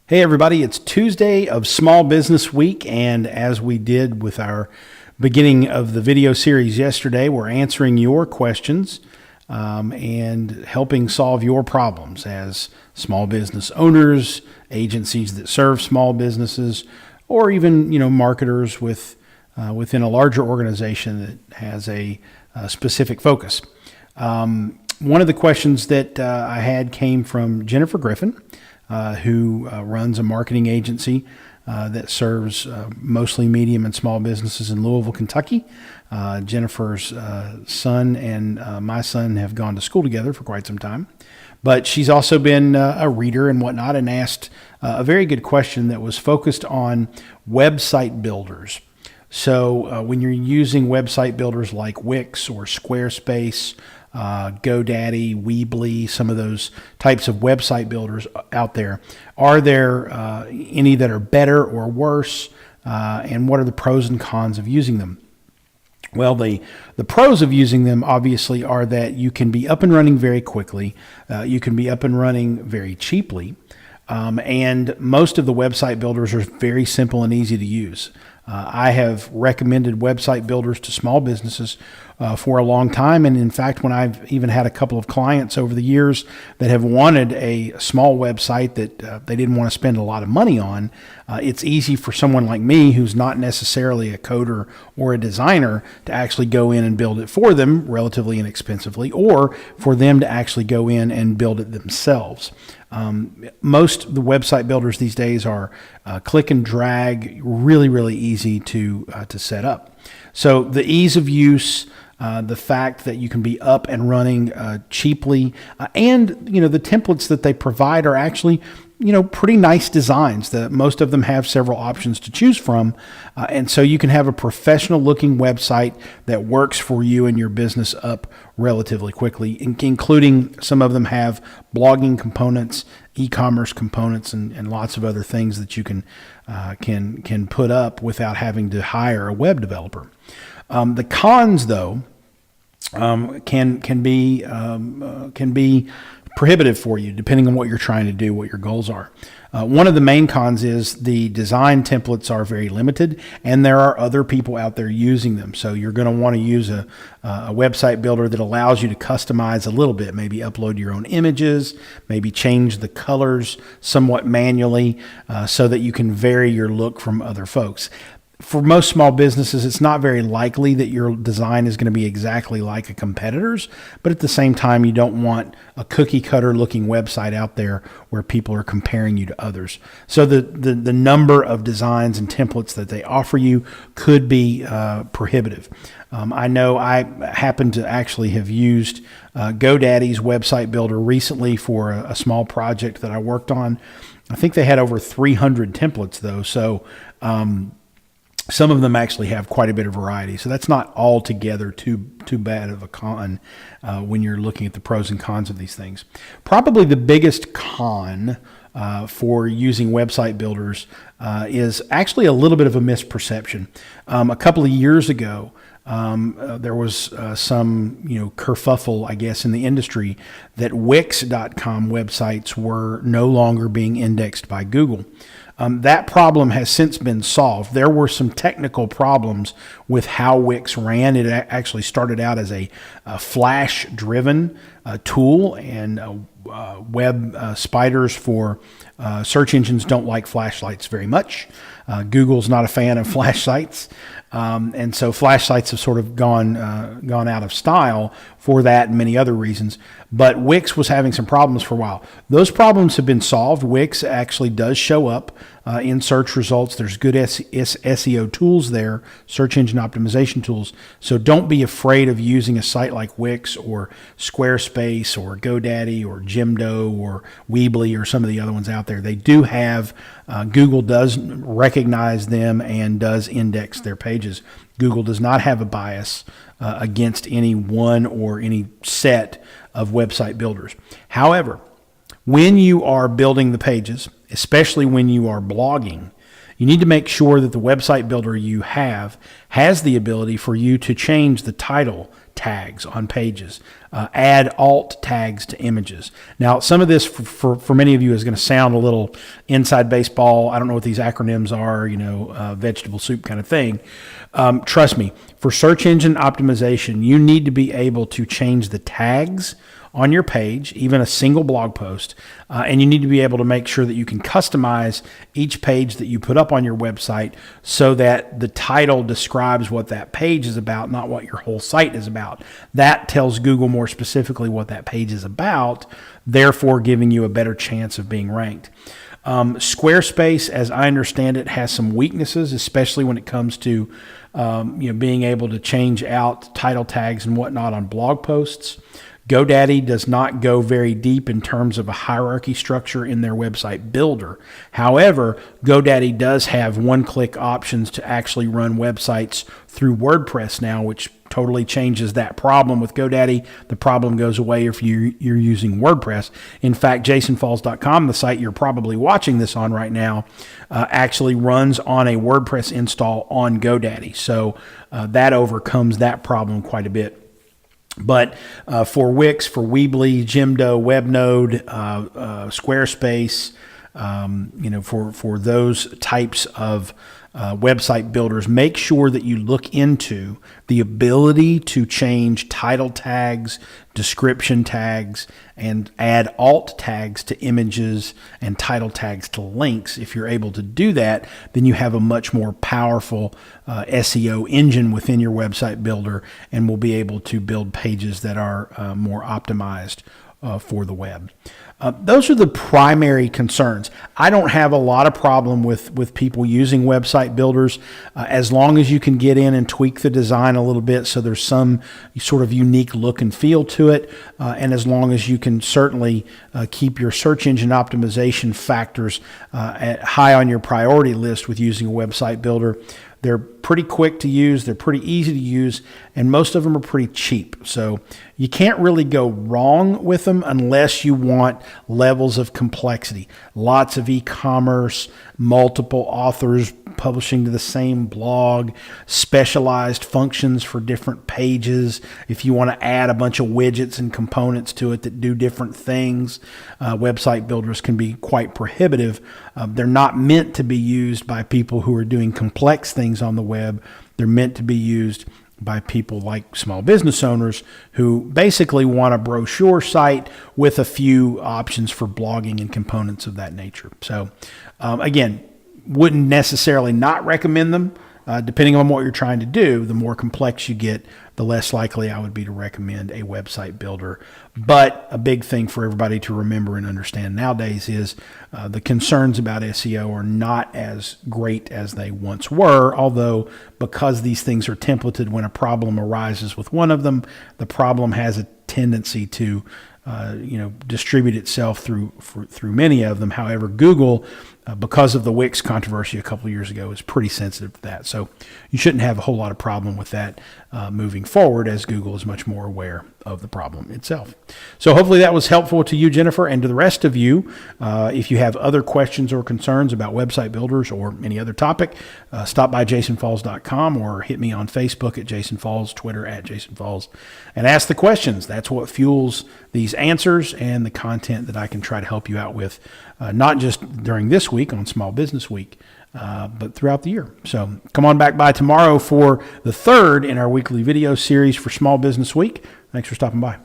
Hey everybody, it's Tuesday of Small Business Week, and as we did with our beginning of the video series yesterday, we're answering your questions and helping solve your problems as small business owners, agencies that serve small businesses, or even marketers within a larger organization that has a specific focus. One of the questions that I had came from Jennifer Griffin, who runs a marketing agency that serves mostly medium and small businesses in Louisville, Kentucky. Jennifer's son and my son have gone to school together for quite some time. But she's also been a reader and whatnot, and asked a very good question that was focused on website builders. So when you're using website builders like Wix or Squarespace, GoDaddy, Weebly, some of those types of website builders out there, are there any that are better or worse? And what are the pros and cons of using them? Well, the pros of using them obviously are that you can be up and running very quickly. You can be up and running very cheaply. And most of the website builders are very simple and easy to use. I have recommended website builders to small businesses for a long time. And in fact, when I've even had a couple of clients over the years that have wanted a small website that they didn't want to spend a lot of money on, it's easy for someone like me who's not necessarily a coder or a designer to actually go in and build it for them relatively inexpensively, or for them to actually go in and build it themselves. Most of the website builders these days are click and drag, really easy to set up. So the ease of use, the fact that you can be up and running cheaply, and the templates that they provide are actually pretty nice designs. That most of them have several options to choose from, and so you can have a professional looking website that works for you and your business up relatively quickly, including some of them have blogging components, e-commerce components, and lots of other things that you can put up without having to hire a web developer. The cons, though, can be prohibitive for you, depending on what you're trying to do, what your goals are. One of the main cons is the design templates are very limited, and there are other people out there using them. So you're going to want to use a website builder that allows you to customize a little bit, maybe upload your own images, maybe change the colors somewhat manually, so that you can vary your look from other folks. For most small businesses, it's not very likely that your design is going to be exactly like a competitor's, but at the same time, you don't want a cookie cutter looking website out there where people are comparing you to others. So the number of designs and templates that they offer you could be prohibitive. I know I happen to actually have used GoDaddy's website builder recently for a small project that I worked on. I think they had over 300 templates though. So, some of them actually have quite a bit of variety, so that's not altogether too bad of a con when you're looking at the pros and cons of these things. Probably the biggest con for using website builders is actually a little bit of a misperception. A couple of years ago, there was some kerfuffle, I guess, in the industry that Wix.com websites were no longer being indexed by Google. That problem has since been solved. There were some technical problems with how Wix ran. It actually started out as a Flash-driven tool, and web spiders for search engines don't like flashlights very much. Google's not a fan of flash sites. And so flash sites have sort of gone out of style for that and many other reasons. But Wix was having some problems for a while. Those problems have been solved. Wix actually does show up in search results. There's good SEO tools there, search engine optimization tools. So don't be afraid of using a site like Wix or Squarespace or GoDaddy or Jimdo or Weebly or some of the other ones out there. They do have, Google does recognize them and does index their pages. Google does not have a bias against any one or any set of website builders. However, when you are building the pages, especially when you are blogging, You need to make sure that the website builder you have has the ability for you to change the title tags on pages, add alt tags to images. Now, some of this for many of you is going to sound a little inside baseball. I don't know what these acronyms are, vegetable soup kind of thing. Trust me, for search engine optimization, you need to be able to change the tags on your page, even a single blog post, and you need to be able to make sure that you can customize each page that you put up on your website so that the title describes what that page is about, not what your whole site is about. That tells Google more specifically what that page is about, therefore giving you a better chance of being ranked. Squarespace, as I understand it, has some weaknesses, especially when it comes to being able to change out title tags and whatnot on blog posts. GoDaddy does not go very deep in terms of a hierarchy structure in their website builder. However, GoDaddy does have one-click options to actually run websites through WordPress now, which totally changes that problem with GoDaddy. The problem goes away if you're using WordPress. In fact, jasonfalls.com, the site you're probably watching this on right now, actually runs on a WordPress install on GoDaddy. So that overcomes that problem quite a bit. But for Wix, for Weebly, Jimdo, Webnode, Squarespace, for those types of website builders, make sure that you look into the ability to change title tags, description tags, and add alt tags to images and title tags to links. If you're able to do that, then you have a much more powerful SEO engine within your website builder and will be able to build pages that are more optimized for the web. Those are the primary concerns. I don't have a lot of problem with people using website builders as long as you can get in and tweak the design a little bit so there's some sort of unique look and feel to it, and as long as you can certainly keep your search engine optimization factors high on your priority list with using a website builder. They're pretty quick to use, they're pretty easy to use, and most of them are pretty cheap. So you can't really go wrong with them unless you want levels of complexity. Lots of e-commerce, multiple authors publishing to the same blog, specialized functions for different pages. If you want to add a bunch of widgets and components to it that do different things, website builders can be quite prohibitive. They're not meant to be used by people who are doing complex things on the web. They're meant to be used by people like small business owners who basically want a brochure site with a few options for blogging and components of that nature. So again, wouldn't necessarily not recommend them. Depending on what you're trying to do, the more complex you get, the less likely I would be to recommend a website builder. But a big thing for everybody to remember and understand nowadays is the concerns about SEO are not as great as they once were, although because these things are templated, when a problem arises with one of them, the problem has a tendency to distribute itself through many of them. However, Google, because of the Wix controversy a couple of years ago, is pretty sensitive to that. So you shouldn't have a whole lot of problem with that moving forward, as Google is much more aware of the problem itself. So hopefully that was helpful to you, Jennifer, and to the rest of you. If you have other questions or concerns about website builders or any other topic, stop by jasonfalls.com or hit me on Facebook at Jason Falls, Twitter at Jason Falls, and ask the questions. That's what fuels these answers and the content that I can try to help you out with, not just during this week on Small Business Week, but throughout the year. So come on back by tomorrow for the third in our weekly video series for Small Business Week. Thanks for stopping by.